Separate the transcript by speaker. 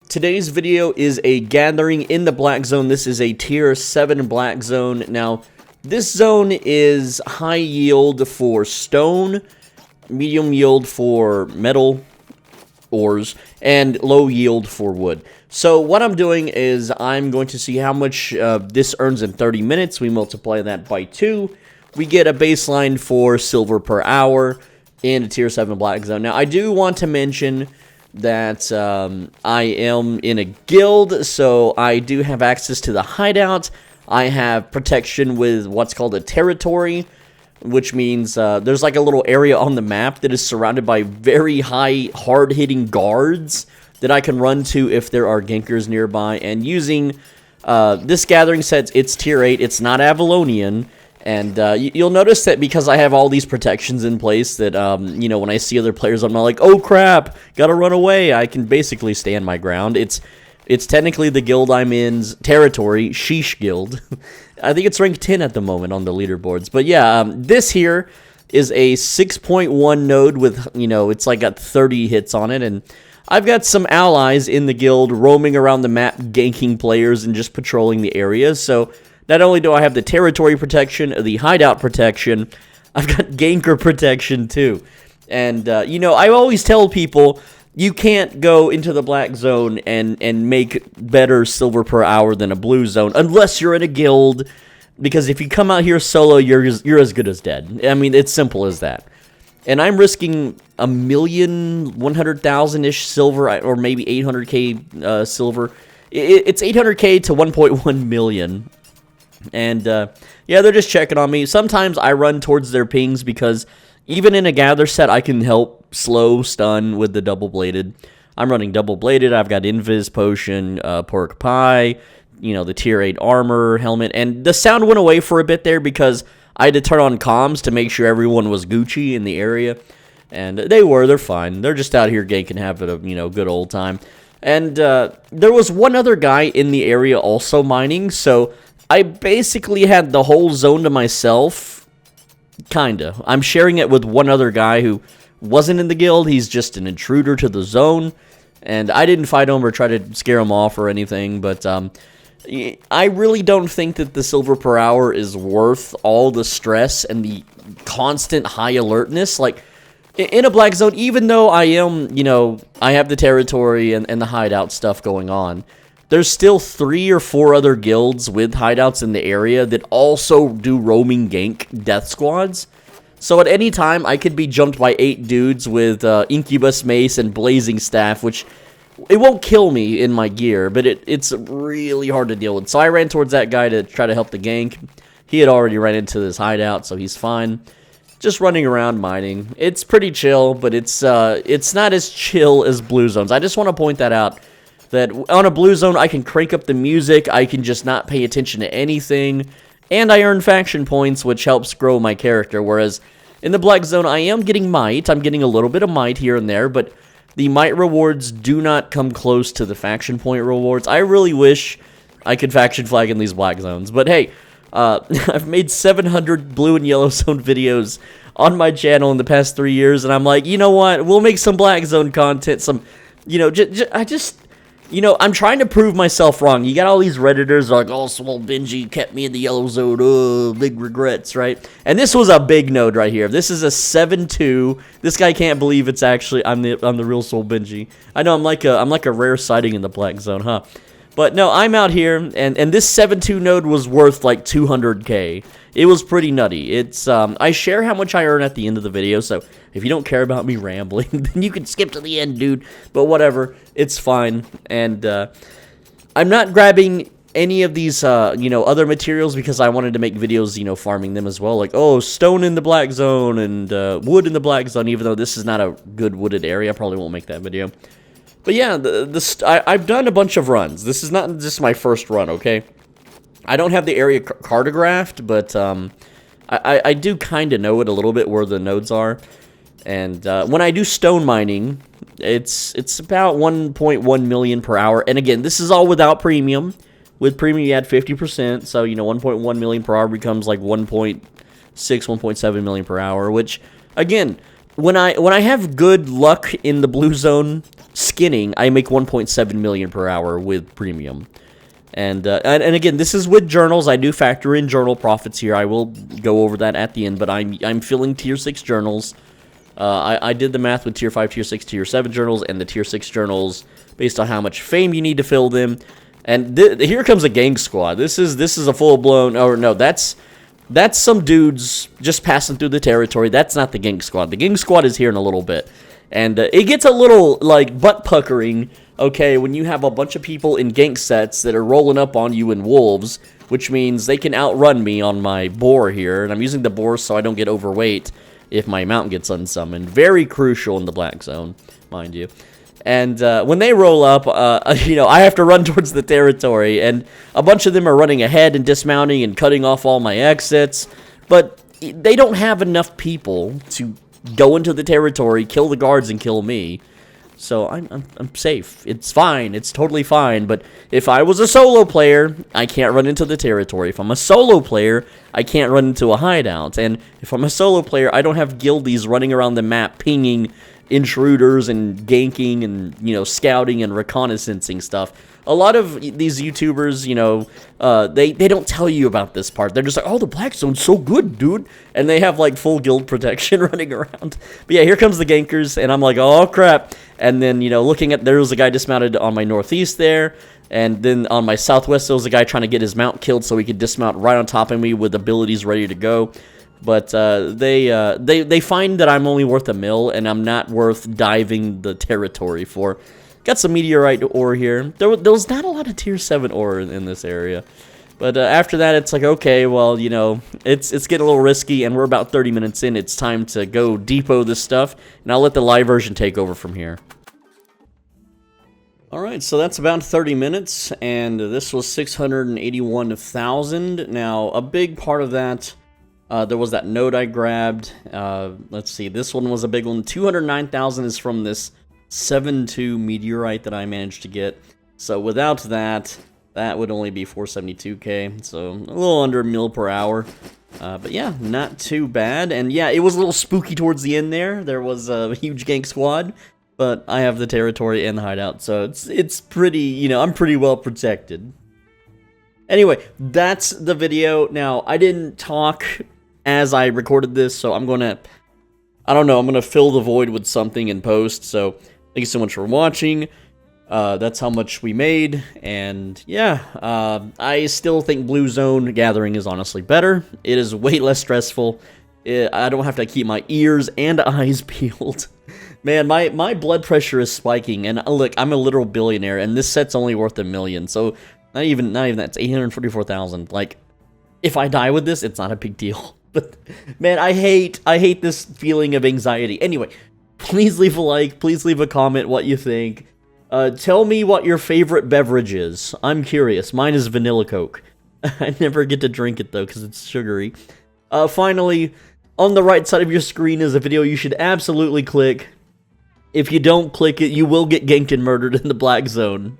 Speaker 1: Today's video is a gathering in the Black Zone. This is a tier 7 Black Zone. Now, this zone is high yield for stone, medium yield for metal ores, and low yield for wood. So what I'm doing is I'm going to see how much this earns in 30 minutes. We multiply that by 2. We get a baseline for silver per hour in a tier 7 Black Zone. Now, I do want to mention that I am in a guild, so I do have access to the hideout. I have protection with what's called a territory, which means there's like a little area on the map that is surrounded by very high, hard-hitting guards that I can run to if there are gankers nearby. And using this gathering set, it's tier 8, it's not Avalonian. And you'll notice that because I have all these protections in place that, you know, when I see other players, I'm not like, oh crap, gotta run away. I can basically stand my ground. It's technically the guild I'm in's territory, Sheesh Guild. I think it's rank 10 at the moment on the leaderboards. But yeah, this here is a 6.1 node with, you know, it's like got 30 hits on it. And I've got some allies in the guild roaming around the map, ganking players and just patrolling the area. So not only do I have the territory protection, the hideout protection, I've got ganker protection too. And, you know, I always tell people you can't go into the Black Zone and make better silver per hour than a blue zone unless you're in a guild, because if you come out here solo, you're as good as dead. I mean, it's simple as that. And I'm risking 1,100,000-ish silver, or maybe 800k silver. It's 800k to 1.1 million. And, yeah, they're just checking on me. Sometimes I run towards their pings because even in a gather set, I can help slow stun with the double-bladed. I'm running double-bladed. I've got Invis Potion, Pork Pie, you know, the tier 8 armor, helmet. And the sound went away for a bit there because I had to turn on comms to make sure everyone was Gucci in the area. And they're fine. They're just out here ganking, having a, you know, good old time. And there was one other guy in the area also mining, so I basically had the whole zone to myself, kinda. I'm sharing it with one other guy who wasn't in the guild. He's just an intruder to the zone, and I didn't fight him or try to scare him off or anything, but I really don't think that the silver per hour is worth all the stress and the constant high alertness. Like, in a Black Zone, even though I am, you know, I have the territory and the hideout stuff going on, there's still 3 or 4 other guilds with hideouts in the area that also do roaming gank death squads. So at any time, I could be jumped by 8 dudes with Incubus Mace and Blazing Staff, which it won't kill me in my gear, but it's really hard to deal with. So I ran towards that guy to try to help the gank. He had already ran into this hideout, so he's fine. Just running around mining. It's pretty chill, but it's not as chill as blue zones. I just want to point that out. That on a blue zone, I can crank up the music, I can just not pay attention to anything, and I earn faction points, which helps grow my character, whereas in the Black Zone, I am getting might. I'm getting a little bit of might here and there, but the might rewards do not come close to the faction point rewards. I really wish I could faction flag in these Black Zones, but hey, I've made 700 blue and yellow zone videos on my channel in the past 3 years, and I'm like, you know what, we'll make some Black Zone content, some, you know, you know, I'm trying to prove myself wrong. You got all these Redditors like, oh, Swole Benji kept me in the yellow zone. Oh, big regrets, right? And this was a big node right here. This is a 7-2. This guy can't believe it's actually I'm the real Swole Benji. I know I'm like a rare sighting in the Black Zone, huh? But no, I'm out here, and this 7-2 node was worth like 200k. It was pretty nutty. It's I share how much I earn at the end of the video, so if you don't care about me rambling, then you can skip to the end, dude. But whatever, it's fine. And I'm not grabbing any of these, you know, other materials because I wanted to make videos, you know, farming them as well. Like, oh, stone in the Black Zone and wood in the Black Zone. Even though this is not a good wooded area, I probably won't make that video. But yeah, I've done a bunch of runs. This is not just my first run, okay? I don't have the area cartographed, but I do kind of know it a little bit where the nodes are. And when I do stone mining, it's about 1.1 million per hour. And again, this is all without premium. With premium, you add 50%. So, you know, 1.1 million per hour becomes like 1.6, 1.7 million per hour. Which, again, when I have good luck in the blue zone skinning, I make 1.7 million per hour with premium. And again, this is with journals. I do factor in journal profits here. I will go over that at the end, but I'm filling tier 6 journals. I did the math with tier 5, tier 6, tier 7 journals, and the tier 6 journals based on how much fame you need to fill them. And here comes a gang squad. This is a full-blown... Oh, no, that's some dudes just passing through the territory. That's not the gang squad. The gang squad is here in a little bit. And it gets a little, like, butt-puckering, okay, when you have a bunch of people in gank sets that are rolling up on you in wolves, which means they can outrun me on my boar here. And I'm using the boar so I don't get overweight if my mount gets unsummoned. Very crucial in the black zone, mind you. And when they roll up, you know, I have to run towards the territory, and a bunch of them are running ahead and dismounting and cutting off all my exits, but they don't have enough people to go into the territory, kill the guards, and kill me. So I'm safe. It's fine. It's totally fine. But if I was a solo player, I can't run into the territory. If I'm a solo player, I can't run into a hideout. And if I'm a solo player, I don't have guildies running around the map pinging intruders and ganking and, you know, scouting and reconnaissancing stuff. A lot of these YouTubers, you know, they don't tell you about this part. They're just like, oh, the black zone's so good, dude. And they have, like, full guild protection running around. But yeah, here comes the gankers, and I'm like, oh, crap. And then, you know, looking at, there was a guy dismounted on my northeast there. And then on my southwest, there was a guy trying to get his mount killed so he could dismount right on top of me with abilities ready to go. But they find that I'm only worth a mil, and I'm not worth diving the territory for. Got some meteorite ore here. There was not a lot of tier 7 ore in this area. But after that, it's like, okay, well, you know, it's getting a little risky, and we're about 30 minutes in. It's time to go depot this stuff, and I'll let the live version take over from here. Alright, so that's about 30 minutes, and this was 681,000. Now, a big part of that... there was that node I grabbed. Let's see, this one was a big one. 209,000 is from this 7.2 meteorite that I managed to get. So without that, that would only be 472k. So a little under a mil per hour. But yeah, not too bad. And yeah, it was a little spooky towards the end there. There was a huge gank squad. But I have the territory and the hideout. So it's pretty, you know, I'm pretty well protected. Anyway, that's the video. Now, I didn't talk as I recorded this, so I'm going to, I don't know, I'm going to fill the void with something in post. So, thank you so much for watching. That's how much we made. And, yeah, I still think Blue Zone Gathering is honestly better. It is way less stressful. I don't have to keep my ears and eyes peeled. Man, my blood pressure is spiking. And, look, I'm a literal billionaire, and this set's only worth $1 million. So, not even that, it's 844,000. Like, if I die with this, it's not a big deal. But, man, I hate this feeling of anxiety. Anyway, please leave a like, please leave a comment what you think. Tell me what your favorite beverage is. I'm curious. Mine is vanilla Coke. I never get to drink it, though, because it's sugary. Finally, on the right side of your screen is a video you should absolutely click. If you don't click it, you will get ganked and murdered in the black zone.